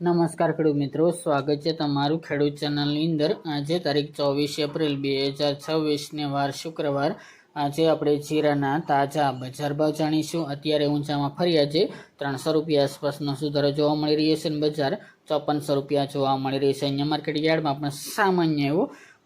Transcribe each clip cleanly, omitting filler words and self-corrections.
નમસ્કાર ખેડૂત મિત્રો, સ્વાગત છે તમારું ખેડૂત ચેનલની અંદર। આજે તારીખ 24 એપ્રિલ 2026 વાર શુક્રવાર। આજે આપણે જીરાના તાજા બજાર ભાવ જાણીશું। અત્યારે ઊંચામાં ફર્યા છે 300 રૂપિયા આસપાસનો સુધારો જોવા મળી રહ્યો છે અને બજાર 5400 રૂપિયા જોવા મળી રહ્યું છે। અહીંયા માર્કેટ યાર્ડમાં પણ સામાન્ય એવો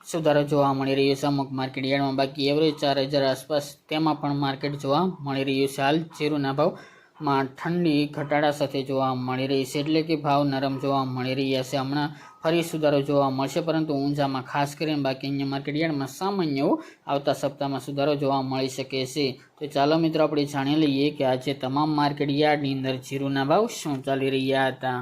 સુધારો જોવા મળી રહ્યો છે। અમુક માર્કેટ યાર્ડમાં બાકી એવરેજ 4000 આસપાસ તેમાં પણ માર્કેટ જોવા મળી રહ્યું છે। હાલ જીરુના ભાવ માં ઠંડી ઘટાડા સાથે જોવા મળી રહી છે, એટલે કે ભાવ નરમ જોવા મળી રહ્યા છે। હમણાં ફરી સુધારો જોવા મળશે, પરંતુ ઊંચામાં ખાસ કરીને બાકી અહીંયા માર્કેટ યાર્ડમાં સામાન્ય આવતા સપ્તાહમાં સુધારો જોવા મળી શકે છે। તો ચાલો મિત્રો આપણે જાણી લઈએ કે આજે તમામ માર્કેટ યાર્ડની અંદર જીરુના ભાવ શું ચાલી રહ્યા હતા।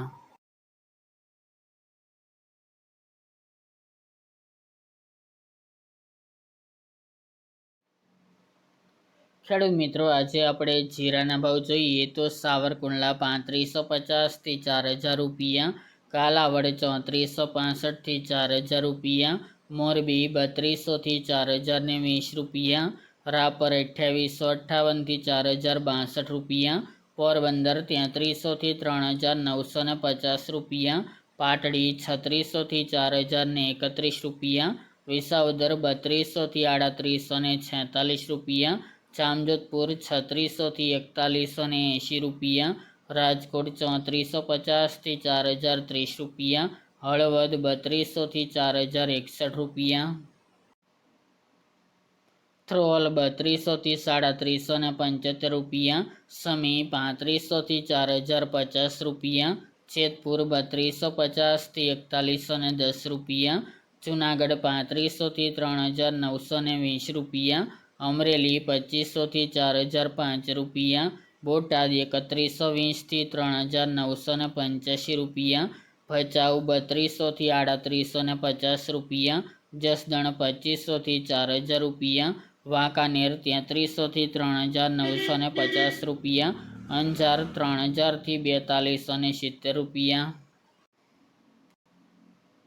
ખેડૂત મિત્રો, આજે આપણે જીરાના ભાવ જોઈએ તો સાવરકુંડલા 3550 થી 4000 રૂપિયા, કાલાવડ 3465 થી 4000 રૂપિયા, મોરબી 3200 થી 4020 રૂપિયા, રાપર 2858 થી 4062 રૂપિયા, પોરબંદર 3300 થી 3950 રૂપિયા, પાટડી 3600 થી 4031 રૂપિયા, વિસાવદર 3200 થી 3846 રૂપિયા, જામજોધપુર 3600 થી 4180 રૂપિયા, રાજકોટ 3450 થી 4030 રૂપિયા, હળવદ 3200 થી 4061 રૂપિયા, થ્રોલ 3200 થી 3775 રૂપિયા, સમી 3500 થી 4050 રૂપિયા, જેતપુર 3250 થી 4110 રૂપિયા, જુનાગઢ 3500 થી 3920 રૂપિયા, અમરેલી 2500 થી 4005 રૂપિયા, બોટાદ 3120 થી 3985 રૂપિયા, ભચાઉ 3200 થી 3850 રૂપિયા, જસદણ 2500 થી 4000 રૂપિયા, વાંકાનેર 3300 થી 3950 રૂપિયા, અંજાર 3000 થી 4270 રૂપિયા,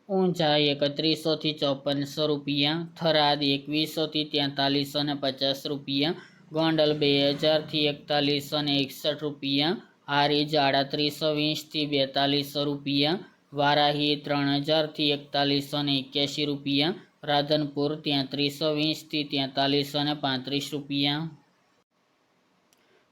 ઊંઝા 3100 થી 5400 રૂપિયા, થરાદ 2100 થી 4350 રૂપિયા, ગોંડલ 2000 થી 4161 રૂપિયા, હારીજ 3820 થી 4200 રૂપિયા, વારાહી 3000 થી 4181 રૂપિયા, રાધનપુર 3320 થી 4335 રૂપિયા,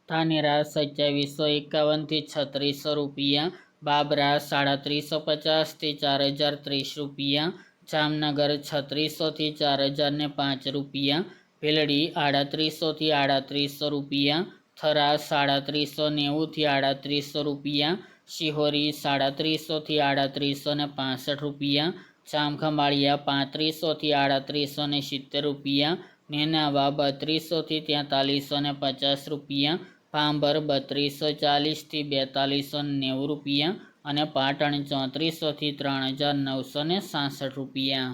ધાનેરા 2751 થી 3600 રૂપિયા, બાબરા 3750 થી 4030 રૂપિયા, જામનગર 3600 થી 4005 રૂપિયા, ભીલડી 3800 થી 3800 રૂપિયા, થરા 3790 થી 3800 રૂપિયા, શિહોરી 3700 થી 3865 રૂપિયા, જામખંભાળિયા 3500 થી 3870 રૂપિયા, નેનાવા 3200 થી 4350 રૂપિયા, ભાંભર 3240 થી 4290 રૂપિયા અને પાટણ 3400 થી 3967 રૂપિયા।